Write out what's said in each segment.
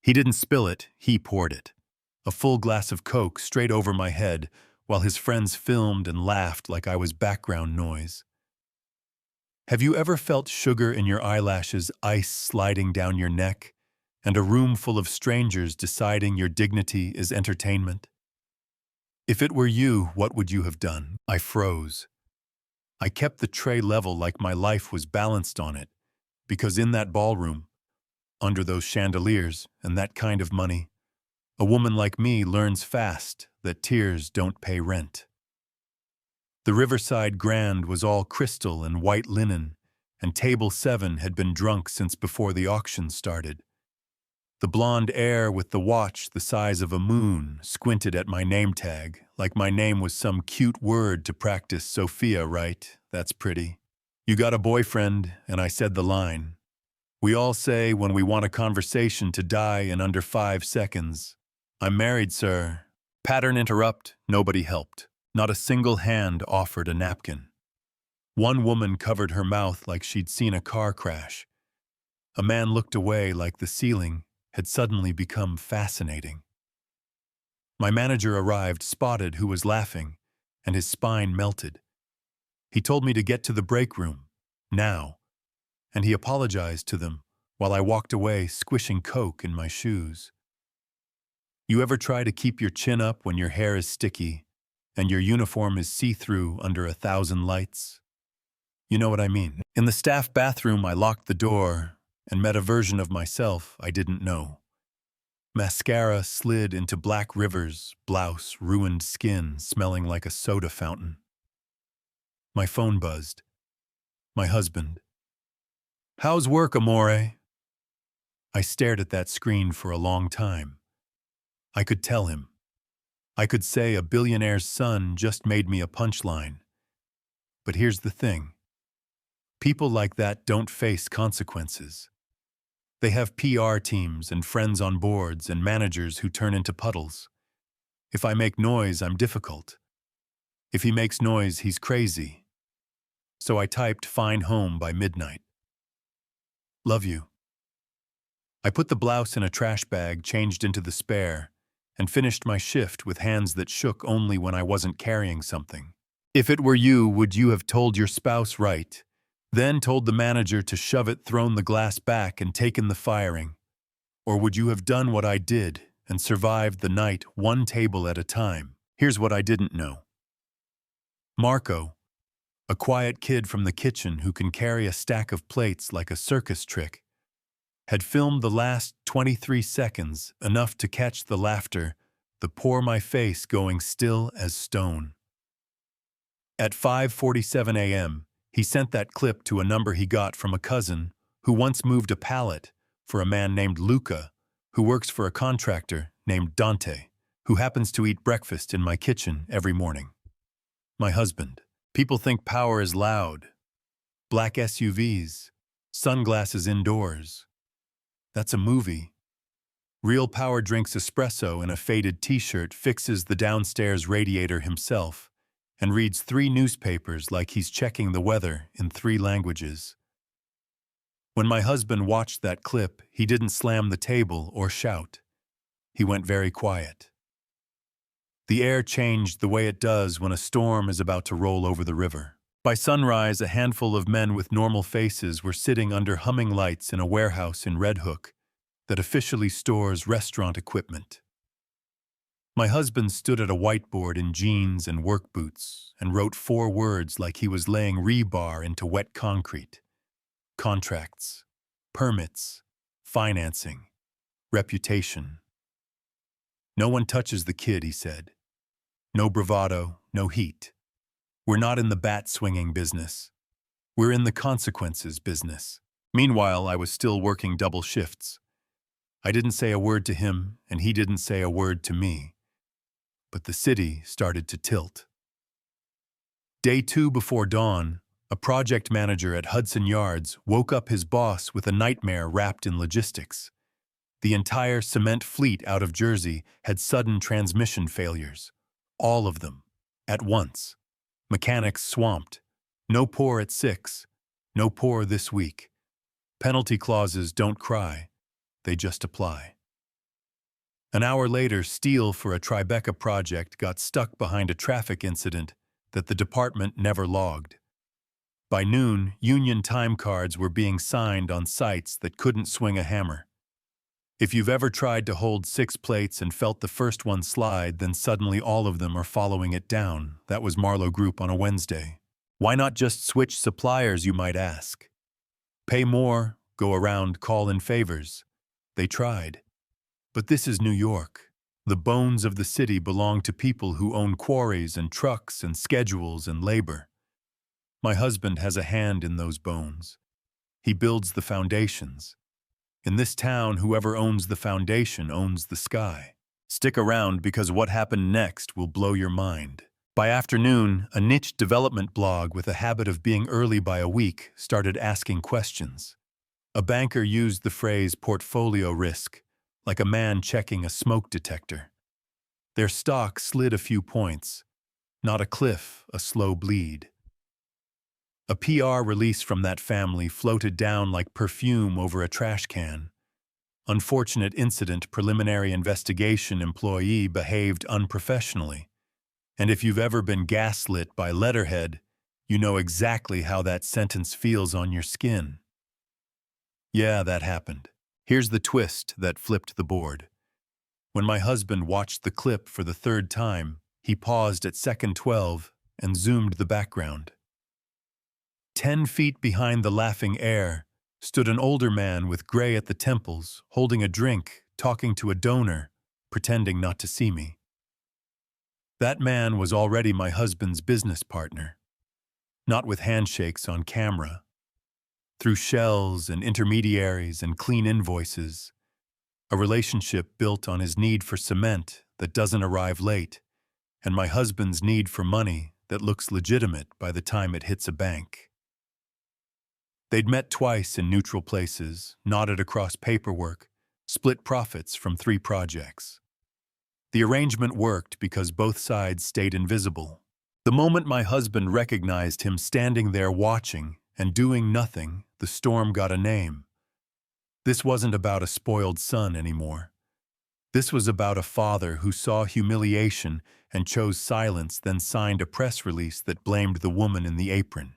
He didn't spill it, he poured it. A full glass of Coke straight over my head, while his friends filmed and laughed like I was background noise. Have you ever felt sugar in your eyelashes, ice sliding down your neck, and a room full of strangers deciding your dignity is entertainment? If it were you, what would you have done? I froze. I kept the tray level like my life was balanced on it, because in that ballroom, under those chandeliers and that kind of money, a woman like me learns fast that tears don't pay rent. The Riverside Grand was all crystal and white linen, and Table 7 had been drunk since before the auction started. The blonde heir with the watch the size of a moon squinted at my name tag, like my name was some cute word to practice Sophia, right? That's pretty. You got a boyfriend, and I said the line. We all say when we want a conversation to die in under 5 seconds. I'm married, sir. Pattern interrupt, nobody helped. Not a single hand offered a napkin. One woman covered her mouth like she'd seen a car crash. A man looked away like the ceiling had suddenly become fascinating. My manager arrived, spotted who was laughing, and his spine melted. He told me to get to the break room, now, and he apologized to them while I walked away squishing Coke in my shoes. You ever try to keep your chin up when your hair is sticky and your uniform is see-through under 1,000 lights? You know what I mean. In the staff bathroom, I locked the door and met a version of myself I didn't know. Mascara slid into black rivers, blouse, ruined skin, smelling like a soda fountain. My phone buzzed. My husband. How's work, amore? I stared at that screen for a long time. I could tell him. I could say a billionaire's son just made me a punchline. But here's the thing. People like that don't face consequences. They have PR teams and friends on boards and managers who turn into puddles. If I make noise, I'm difficult. If he makes noise, he's crazy. So I typed "Fine home" by midnight. Love you. I put the blouse in a trash bag, changed into the spare, and finished my shift with hands that shook only when I wasn't carrying something. If it were you, would you have told your spouse right, then told the manager to shove it, thrown the glass back, and taken the firing? Or would you have done what I did and survived the night one table at a time? Here's what I didn't know. Marco, a quiet kid from the kitchen who can carry a stack of plates like a circus trick, had filmed the last 23 seconds, enough to catch the laughter, the pour my face going still as stone. At 5:47 a.m., he sent that clip to a number he got from a cousin who once moved a pallet for a man named Luca, who works for a contractor named Dante, who happens to eat breakfast in my kitchen every morning. My husband. People think power is loud. Black SUVs, sunglasses indoors. That's a movie. Real power drinks espresso in a faded t-shirt, fixes the downstairs radiator himself, and reads 3 newspapers like he's checking the weather in 3 languages. When my husband watched that clip, he didn't slam the table or shout. He went very quiet. The air changed the way it does when a storm is about to roll over the river. By sunrise, a handful of men with normal faces were sitting under humming lights in a warehouse in Red Hook that officially stores restaurant equipment. My husband stood at a whiteboard in jeans and work boots and wrote 4 words like he was laying rebar into wet concrete. Contracts, permits, financing, reputation. No one touches the kid, he said. No bravado, no heat. We're not in the bat-swinging business. We're in the consequences business. Meanwhile, I was still working double shifts. I didn't say a word to him, and he didn't say a word to me. But the city started to tilt. Day 2 before dawn, a project manager at Hudson Yards woke up his boss with a nightmare wrapped in logistics. The entire cement fleet out of Jersey had sudden transmission failures. All of them, at once. Mechanics swamped. No pour at 6. No pour this week. Penalty clauses don't cry. They just apply. An hour later, steel for a Tribeca project got stuck behind a traffic incident that the department never logged. By noon, union time cards were being signed on sites that couldn't swing a hammer. If you've ever tried to hold 6 plates and felt the first one slide, then suddenly all of them are following it down, that was Marlowe Group on a Wednesday. Why not just switch suppliers, you might ask? Pay more, go around, call in favors. They tried. But this is New York. The bones of the city belong to people who own quarries and trucks and schedules and labor. My husband has a hand in those bones. He builds the foundations. In this town, whoever owns the foundation owns the sky. Stick around because what happened next will blow your mind. By afternoon, a niche development blog with a habit of being early by a week started asking questions. A banker used the phrase portfolio risk, like a man checking a smoke detector. Their stock slid a few points. Not a cliff, a slow bleed. A PR release from that family floated down like perfume over a trash can. Unfortunate incident, preliminary investigation, employee behaved unprofessionally. And if you've ever been gaslit by letterhead, you know exactly how that sentence feels on your skin. Yeah, that happened. Here's the twist that flipped the board. When my husband watched the clip for the 3rd time, he paused at second 12 and zoomed the background. 10 feet behind the laughing heir stood an older man with gray at the temples, holding a drink, talking to a donor, pretending not to see me. That man was already my husband's business partner. Not with handshakes on camera. Through shells and intermediaries and clean invoices. A relationship built on his need for cement that doesn't arrive late, and my husband's need for money that looks legitimate by the time it hits a bank. They'd met twice in neutral places, nodded across paperwork, split profits from 3 projects. The arrangement worked because both sides stayed invisible. The moment my husband recognized him standing there watching and doing nothing, the storm got a name. This wasn't about a spoiled son anymore. This was about a father who saw humiliation and chose silence, then signed a press release that blamed the woman in the apron.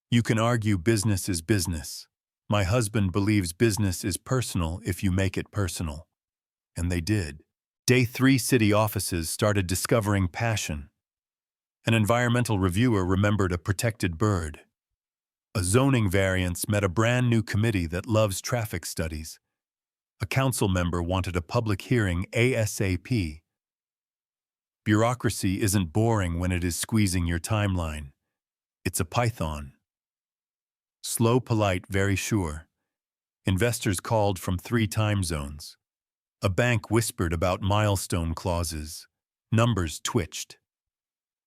You can argue business is business. My husband believes business is personal if you make it personal. And they did. Day 3 city offices started discovering passion. An environmental reviewer remembered a protected bird. A zoning variance met a brand new committee that loves traffic studies. A council member wanted a public hearing ASAP. Bureaucracy isn't boring when it is squeezing your timeline. It's a python. Slow, polite, very sure. Investors called from 3 time zones. A bank whispered about milestone clauses. Numbers twitched.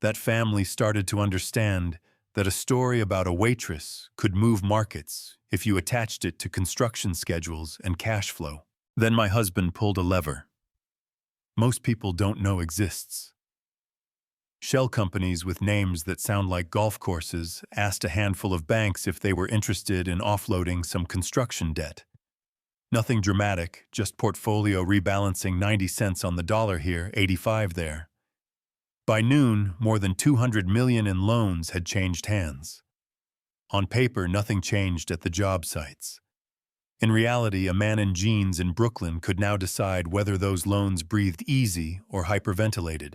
That family started to understand that a story about a waitress could move markets if you attached it to construction schedules and cash flow. Then my husband pulled a lever. Most people don't know exists. Shell companies with names that sound like golf courses asked a handful of banks if they were interested in offloading some construction debt. Nothing dramatic, just portfolio rebalancing, 90 cents on the dollar here, 85 there. By noon, more than $200 million in loans had changed hands. On paper, nothing changed at the job sites. In reality, a man in jeans in Brooklyn could now decide whether those loans breathed easy or hyperventilated.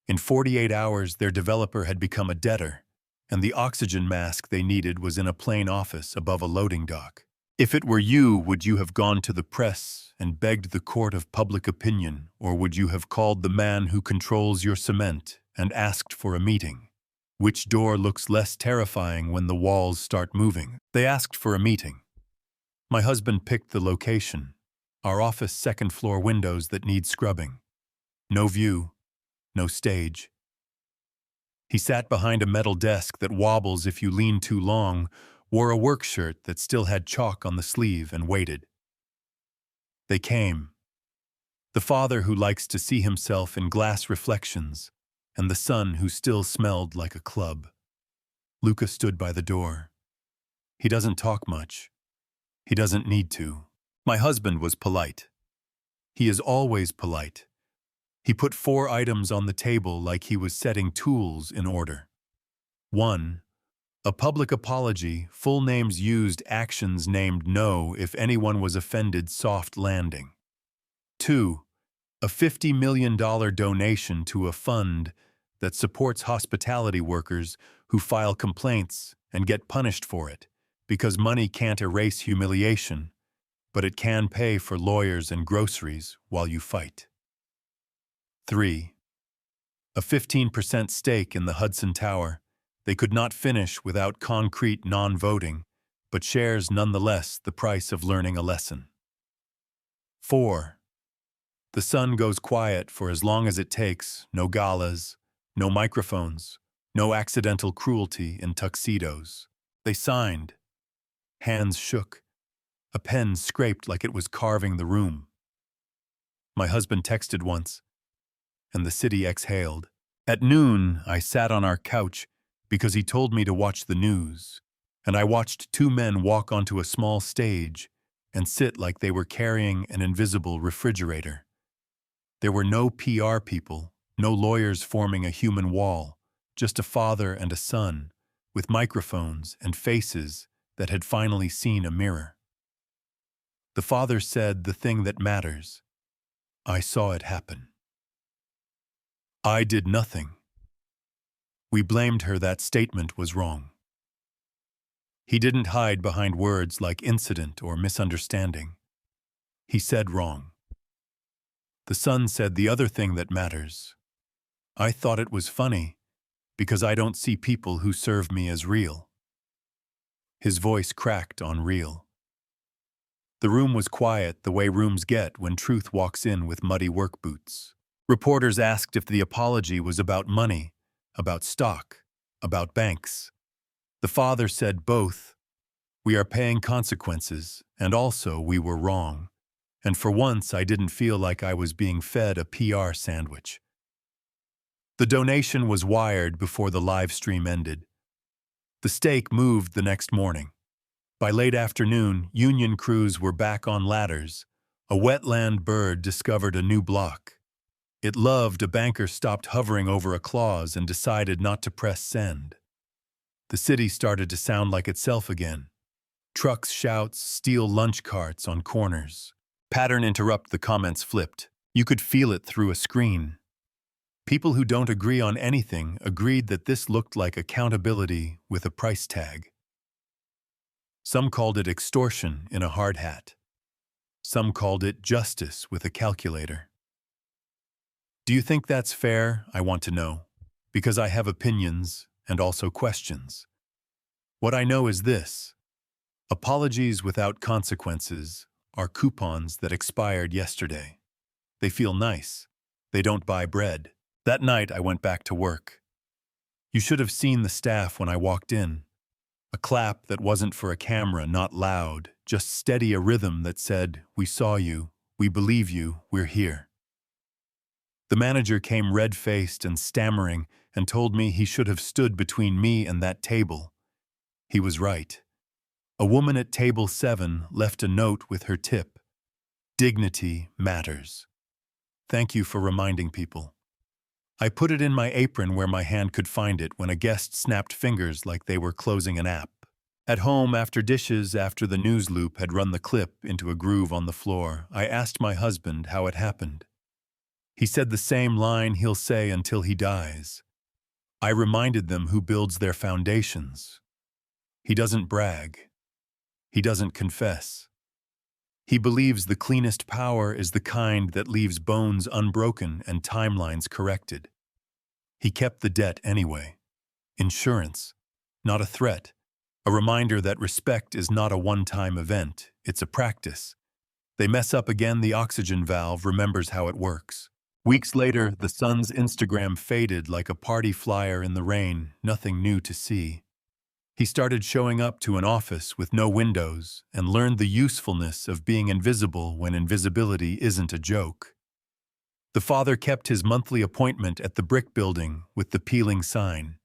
In 48 hours, their developer had become a debtor, and the oxygen mask they needed was in a plain office above a loading dock. If it were you, would you have gone to the press and begged the court of public opinion, or would you have called the man who controls your cement and asked for a meeting? Which door looks less terrifying when the walls start moving? They asked for a meeting. My husband picked the location, our office 2nd floor windows that need scrubbing. No view, no stage. He sat behind a metal desk that wobbles if you lean too long, wore a work shirt that still had chalk on the sleeve, and waited. They came. The father who likes to see himself in glass reflections, and the son who still smelled like a club. Luca stood by the door. He doesn't talk much. He doesn't need to. My husband was polite. He is always polite. He put 4 items on the table like he was setting tools in order. 1. A public apology, full names used, actions named, no if anyone was offended, soft landing. 2. A $50 million donation to a fund that supports hospitality workers who file complaints and get punished for it, because money can't erase humiliation, but it can pay for lawyers and groceries while you fight. 3. A 15% stake in the Hudson Tower. They could not finish without concrete non-voting, but shares nonetheless the price of learning a lesson. 4. The sun goes quiet for as long as it takes, no galas, no microphones, no accidental cruelty in tuxedos. They signed. Hands shook. A pen scraped like it was carving the room. My husband texted once, and the city exhaled. At noon, I sat on our couch because he told me to watch the news, and I watched 2 men walk onto a small stage and sit like they were carrying an invisible refrigerator. There were no PR people, no lawyers forming a human wall, just a father and a son, with microphones and faces that had finally seen a mirror. The father said the thing that matters. I saw it happen. I did nothing. We blamed her. That statement was wrong. He didn't hide behind words like incident or misunderstanding. He said wrong. The son said the other thing that matters. I thought it was funny because I don't see people who serve me as real. His voice cracked on real. The room was quiet the way rooms get when truth walks in with muddy work boots. Reporters asked if the apology was about money, about stock, about banks. The father said both. We are paying consequences, and also we were wrong. And for once I didn't feel like I was being fed a PR sandwich. The donation was wired before the live stream ended. The stake moved the next morning. By late afternoon, union crews were back on ladders. A wetland bird discovered a new block. It loved a banker stopped hovering over a clause and decided not to press send. The city started to sound like itself again. Trucks, shouts, steel lunch carts on corners. Pattern interrupt, the comments flipped. You could feel it through a screen. People who don't agree on anything agreed that this looked like accountability with a price tag. Some called it extortion in a hard hat. Some called it justice with a calculator. Do you think that's fair? I want to know, because I have opinions and also questions. What I know is this: apologies without consequences are coupons that expired yesterday. They feel nice. They don't buy bread. That night I went back to work. You should have seen the staff when I walked in. A clap that wasn't for a camera, not loud, just steady, a rhythm that said, "We saw you, we believe you, we're here." The manager came red-faced and stammering and told me he should have stood between me and that table. He was right. A woman at table 7 left a note with her tip. Dignity matters. Thank you for reminding people. I put it in my apron where my hand could find it when a guest snapped fingers like they were closing an app. At home, after dishes, after the news loop had run the clip into a groove on the floor, I asked my husband how it happened. He said the same line he'll say until he dies. I reminded them who builds their foundations. He doesn't brag. He doesn't confess. He believes the cleanest power is the kind that leaves bones unbroken and timelines corrected. He kept the debt anyway. Insurance, not a threat. A reminder that respect is not a one-time event, it's a practice. They mess up again, the oxygen valve remembers how it works. Weeks later, the son's Instagram faded like a party flyer in the rain, nothing new to see. He started showing up to an office with no windows and learned the usefulness of being invisible when invisibility isn't a joke. The father kept his monthly appointment at the brick building with the peeling sign.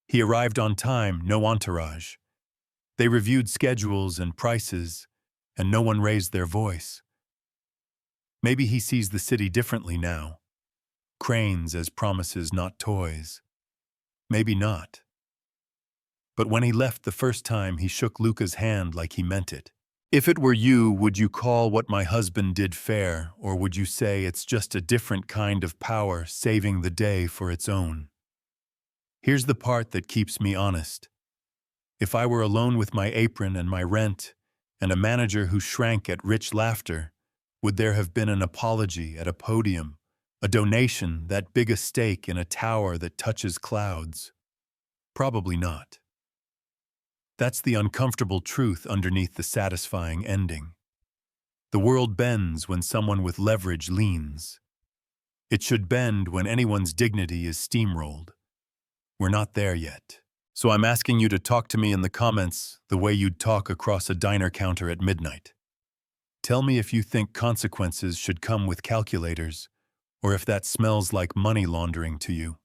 He arrived on time, no entourage. They reviewed schedules and prices, and no one raised their voice. Maybe he sees the city differently now. Cranes as promises, not toys. Maybe not. But when he left the first time, he shook Luca's hand like he meant it. If it were you, would you call what my husband did fair, or would you say it's just a different kind of power saving the day for its own? Here's the part that keeps me honest. If I were alone with my apron and my rent, and a manager who shrank at rich laughter, would there have been an apology at a podium, a donation that big a stake in a tower that touches clouds? Probably not. That's the uncomfortable truth underneath the satisfying ending. The world bends when someone with leverage leans. It should bend when anyone's dignity is steamrolled. We're not there yet. So I'm asking you to talk to me in the comments the way you'd talk across a diner counter at midnight. Tell me if you think consequences should come with calculators, or if that smells like money laundering to you.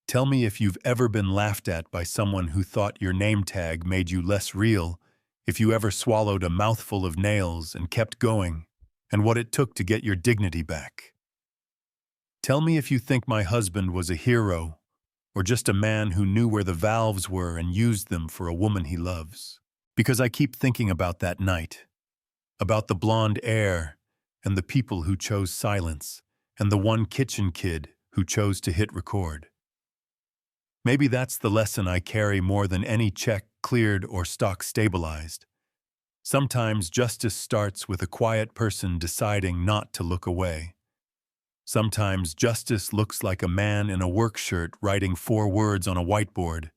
Tell me if you've ever been laughed at by someone who thought your name tag made you less real, if you ever swallowed a mouthful of nails and kept going, and what it took to get your dignity back. Tell me if you think my husband was a hero, or just a man who knew where the valves were and used them for a woman he loves. Because I keep thinking about that night, about the blonde heir, and the people who chose silence, and the one kitchen kid who chose to hit record. Maybe that's the lesson I carry more than any check cleared or stock stabilized. Sometimes justice starts with a quiet person deciding not to look away. Sometimes justice looks like a man in a work shirt writing 4 words on a whiteboard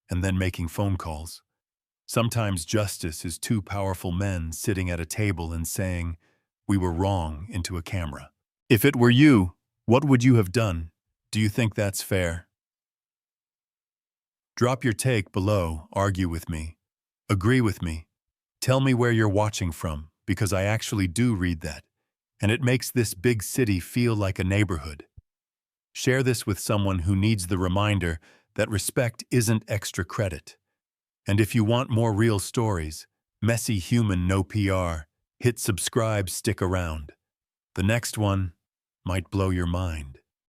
and then making phone calls. Sometimes justice is 2 powerful men sitting at a table and saying, "We were wrong," into a camera. If it were you, what would you have done? Do you think that's fair? Drop your take below, argue with me, agree with me. Tell me where you're watching from, because I actually do read that, and it makes this big city feel like a neighborhood. Share this with someone who needs the reminder that respect isn't extra credit. And if you want more real stories, messy human, no PR, hit subscribe, stick around. The next one might blow your mind.